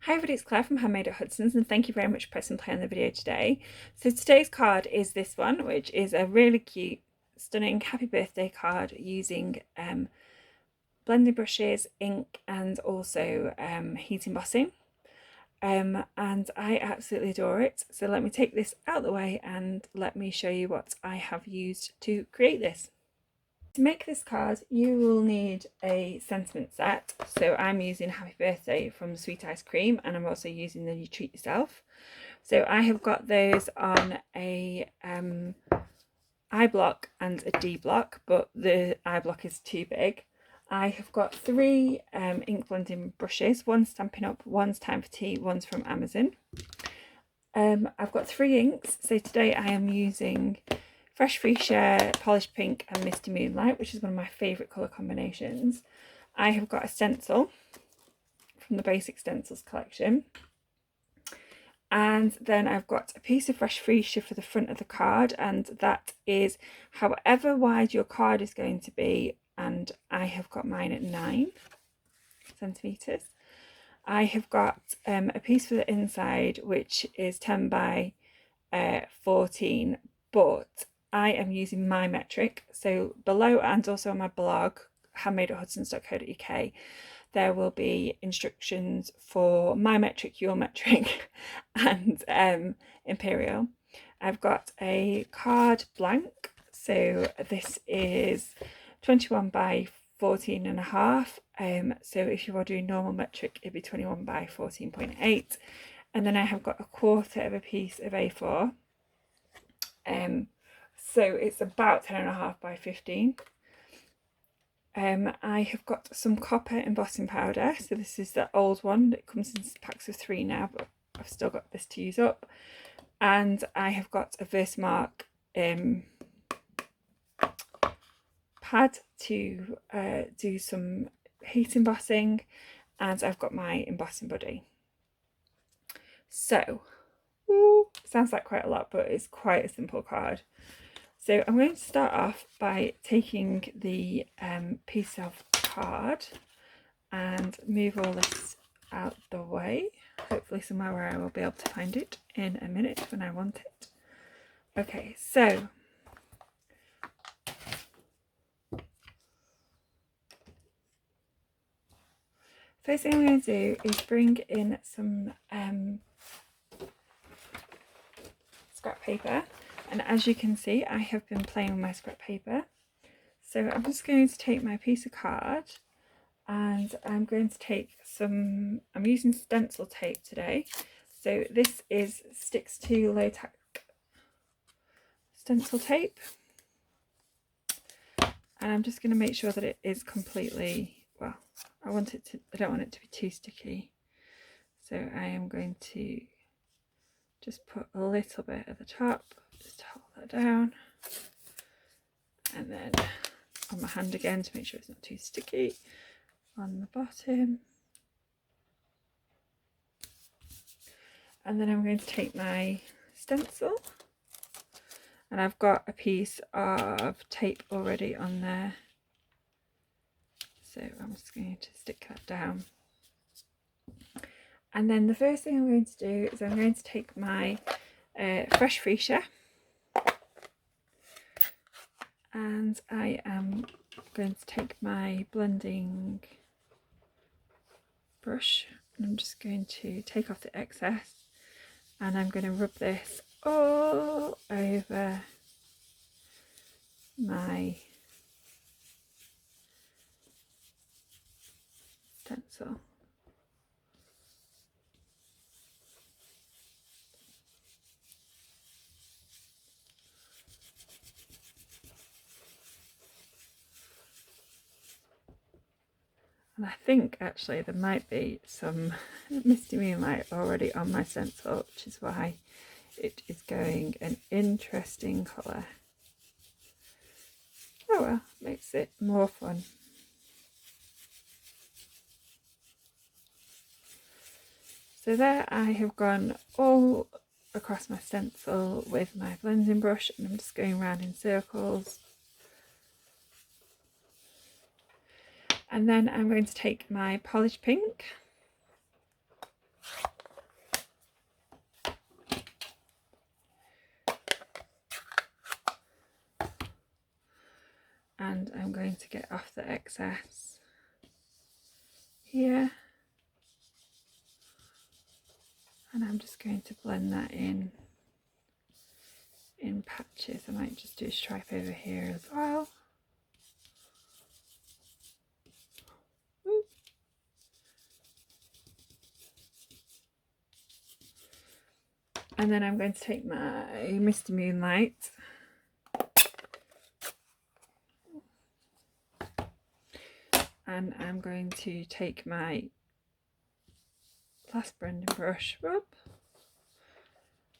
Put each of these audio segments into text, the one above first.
Hi everybody, it's Claire from Handmade at Hudson's and thank you very much for pressing play on the video today. So today's card is this one, which is a really cute, stunning happy birthday card using blending brushes, ink and also heat embossing. And I absolutely adore it. So let me take this out of the way and let me show you what I have used to create this. To make this card, you will need a sentiment set. So I'm using Happy Birthday from Sweet Ice Cream, and I'm also using the You Treat Yourself. So I have got those on a I block and a D block, but the I block is too big. I have got three ink blending brushes. One's Stampin Up, one's Time for Tea, one's from Amazon. I've got three inks. So today I am using Fresh Freesia, Polished Pink and Misty Moonlight, which is one of my favourite colour combinations. I have got a stencil from the Basic Stencils collection. And then I've got a piece of Fresh Freesia for the front of the card, and that is however wide your card is going to be, and I have got mine at 9 centimetres. I have got a piece for the inside which is 10 by 14, but I am using my metric. So below and also on my blog, handmadeathudsons.co.uk, there will be instructions for my metric, your metric, and Imperial. I've got a card blank, so this is 21 by 14 and a half. So if you are doing normal metric, it'd be 21 by 14.8. And then I have got a quarter of a piece of A4. So it's about 10.5 by 15. I have got some copper embossing powder. So this is the old one that comes in packs of 3 now, but I've still got this to use up. And I have got a Versamark pad to do some heat embossing, and I've got my embossing buddy. So, sounds like quite a lot, but it's quite a simple card. So I'm going to start off by taking the piece of card and move all this out the way, hopefully somewhere where I will be able to find it in a minute when I want it. Okay, so first thing I'm going to do is bring in some scrap paper, and as you can see I have been playing with my scrap paper. So I'm just going to take my piece of card and I'm going to take some, I'm using stencil tape today. So this is Sticks to Low Tack stencil tape. And I'm just going to make sure that it is completely, well, I don't want it to be too sticky. So I am going to just put a little bit at the top, just hold that down. And then on my hand again to make sure it's not too sticky on the bottom. And then I'm going to take my stencil, and I've got a piece of tape already on there, so I'm just going to stick that down. And then the first thing I'm going to do is I'm going to take my Fresh Freesia, and I am going to take my blending brush and I'm just going to take off the excess, and I'm going to rub this all over my stencil. And I think actually there might be some Misty Moonlight already on my stencil, which is why it is going an interesting colour. Oh well, makes it more fun. So there I have gone all across my stencil with my blending brush, and I'm just going around in circles. And then I'm going to take my polished pink And I'm going to get off the excess here, and I'm just going to blend that in patches. I might just do a stripe over here as well. Ooh. And then I'm going to take my Mr. Moonlight and I'm going to take my glass blending brush rub,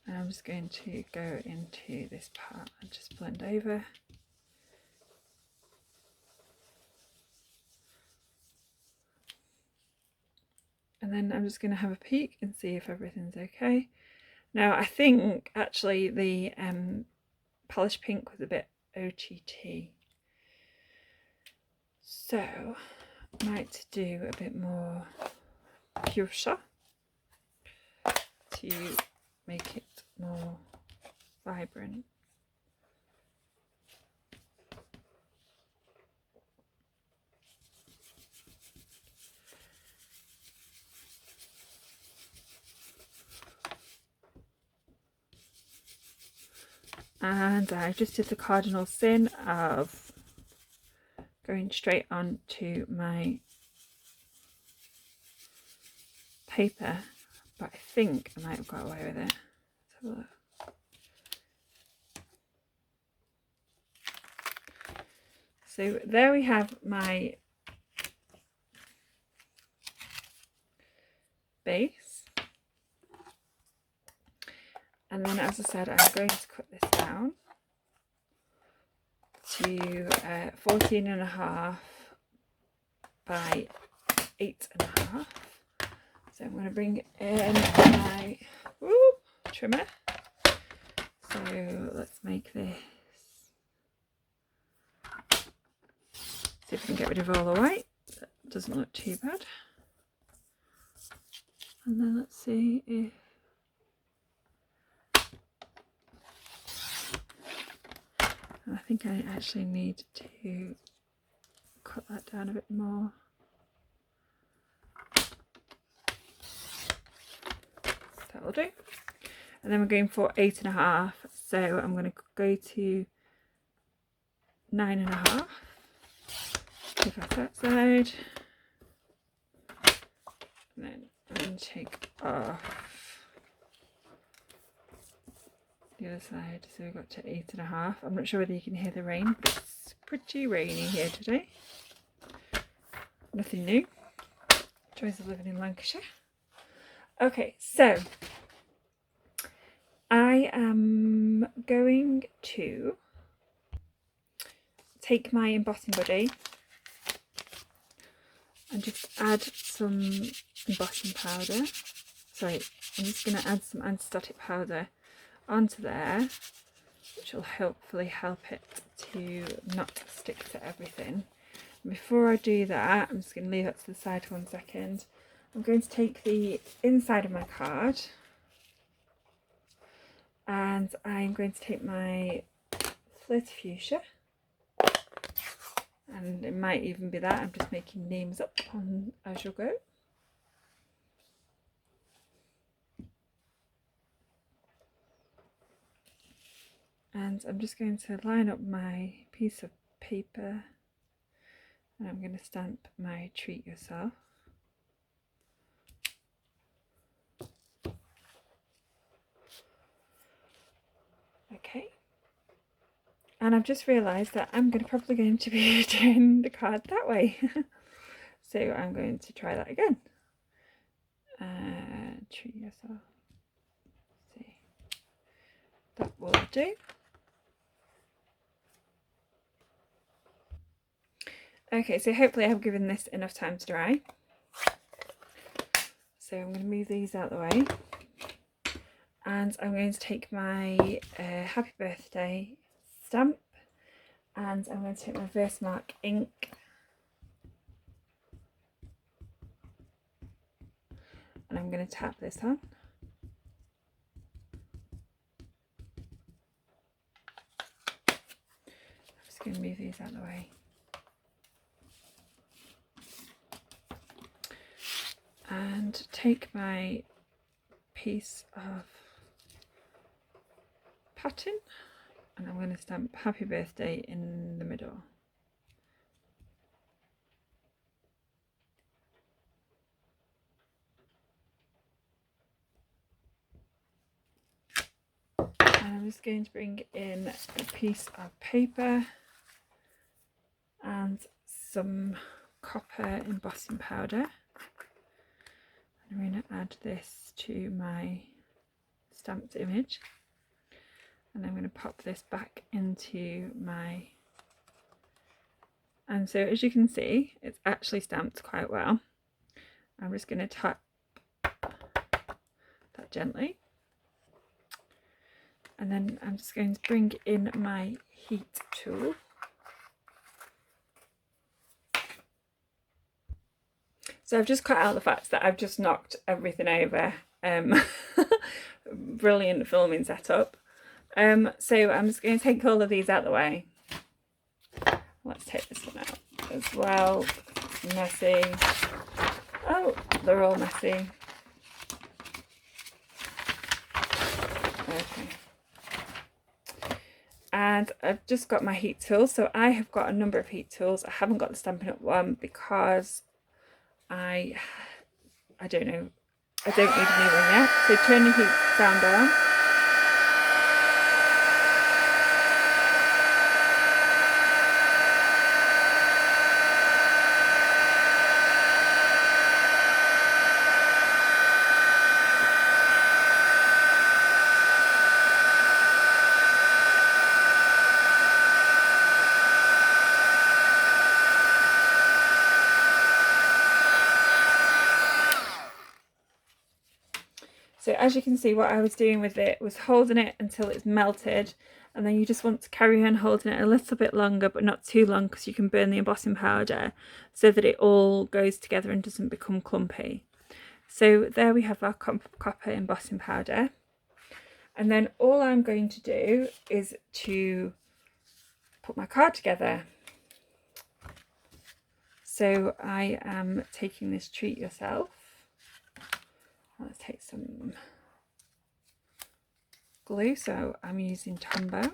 and I'm just going to go into this part and just blend over. And then I'm just going to have a peek and see if everything's okay. Now I think actually the polish pink was a bit OTT, so I might do a bit more fuchsia to make it more vibrant. And I just did the cardinal sin of going straight on to my paper, but I think I might have got away with it. Let's have a look. So there we have my base, and then as I said, I'm going to cut this down to 14.5 by 8.5. So I'm going to bring in my trimmer. So let's make this, see if we can get rid of all the white. That doesn't look too bad. And then let's see if I think I actually need to cut that down a bit more. That will do. And then we're going for 8.5, so I'm going to go to 9.5. Take off that side, and then I'm going to take off the other side. So we got to 8.5. I'm not sure whether you can hear the rain, but it's pretty rainy here today. Nothing new. Joys of living in Lancashire. Okay, so I am going to take my embossing buddy and just add some embossing powder. Sorry, I'm just going to add some antistatic powder onto there, which will hopefully help it to not stick to everything. Before I do that, I'm just going to leave that to the side for 1 second. I'm going to take the inside of my card and I'm going to take my Flirt Fuchsia, and it might even be that I'm just making names up on as you go. And I'm just going to line up my piece of paper and I'm going to stamp my Treat Yourself. Okay, and I've just realised that I'm probably going to be doing the card that way. So I'm going to try that again. Treat yourself. Let's see, that will do. Okay, so hopefully I've given this enough time to dry. So I'm going to move these out of the way. And I'm going to take my Happy Birthday stamp and I'm going to take my Versamark ink and I'm going to tap this on. I'm just going to move these out of the way. and take my piece of pattern and I'm going to stamp happy birthday in the middle. And I'm just going to bring in a piece of paper and some copper embossing powder. I'm going to add this to my stamped image and I'm going to pop this back into my, and so as you can see it's actually stamped quite well. I'm just going to tap that gently and then I'm just going to bring in my heat tool. So I've just cut out the fact that I've just knocked everything over. Brilliant filming setup. So I'm just going to take all of these out of the way. Let's take this one out as well. It's messy. Oh, they're all messy. Okay. And I've just got my heat tool. So I have got a number of heat tools. I haven't got the Stampin' Up one because I don't know, I don't need a new one yet. So turn the heat sound on. So as you can see, what I was doing with it was holding it until it's melted, and then you just want to carry on holding it a little bit longer, but not too long because you can burn the embossing powder, so that it all goes together and doesn't become clumpy. So there we have our copper embossing powder. And then all I'm going to do is to put my card together. So I am taking this Treat Yourself. Let's take some glue, so I'm using Tombow,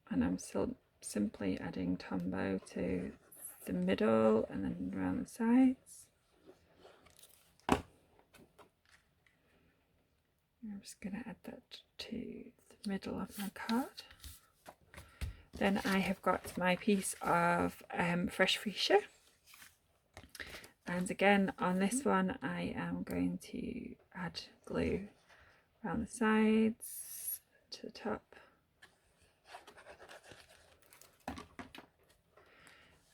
and I'm still simply adding Tombow to the middle and then around the sides. I'm just going to add that to the middle of my card. Then I have got my piece of fresh freesia. And again, on this one, I am going to add glue around the sides to the top.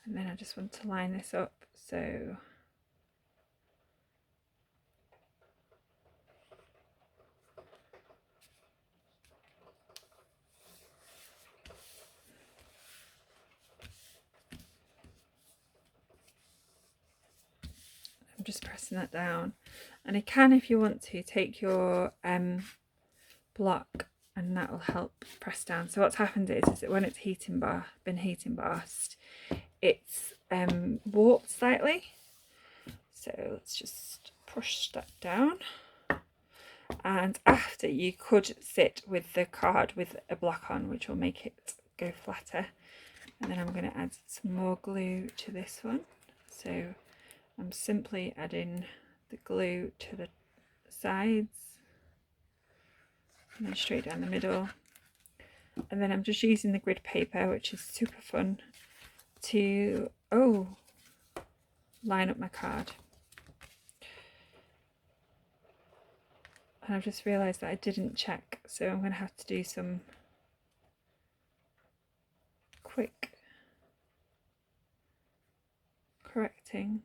And then I just want to line this up, so I'm just pressing that down. And you can, if you want to, take your block and that will help press down. So what's happened is that when it's been heat embossed, it's warped slightly. So let's just push that down. And after, you could sit with the card with a block on, which will make it go flatter. And then I'm going to add some more glue to this one. So I'm simply adding the glue to the sides and then straight down the middle. And then I'm just using the grid paper, which is super fun, to line up my card. And I've just realised that I didn't check, so I'm going to have to do some quick correcting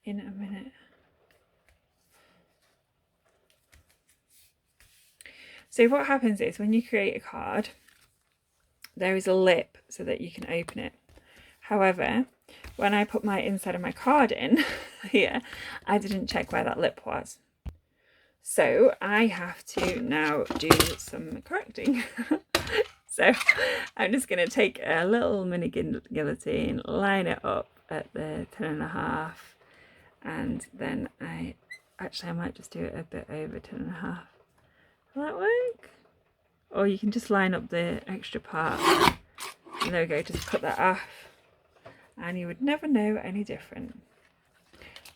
in a minute. So what happens is when you create a card, there is a lip so that you can open it. However, when I put my inside of my card in here, I didn't check where that lip was. So I have to now do some correcting. So I'm just going to take a little mini guillotine, line it up at the 10.5, and then I might just do it a bit over 10.5. Will that work? Or you can just line up the extra part. And there we go, just cut that off. And you would never know any different.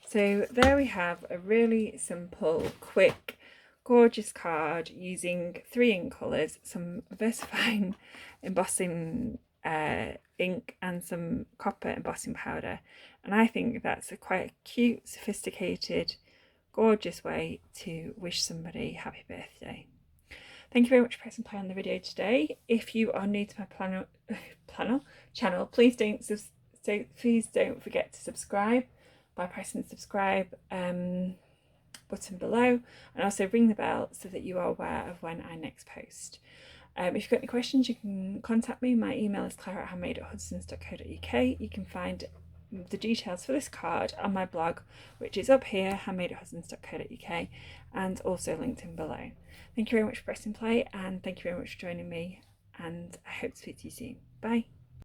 So there we have a really simple, quick, gorgeous card using 3 ink colours, some VersaFine embossing ink and some copper embossing powder. And I think that's a quite cute, sophisticated, gorgeous way to wish somebody happy birthday. Thank you very much for pressing play on the video today. If you are new to my channel, please don't forget to subscribe by pressing the subscribe button below, and also ring the bell so that you are aware of when I next post. If you've got any questions, you can contact me. My email is clara@handmade@hudsons.co.uk. You can find the details for this card on my blog, which is up here, handmade@hudsons.co.uk, and also linked in below. Thank you very much for pressing play, and thank you very much for joining me, and I hope to speak to you soon. Bye.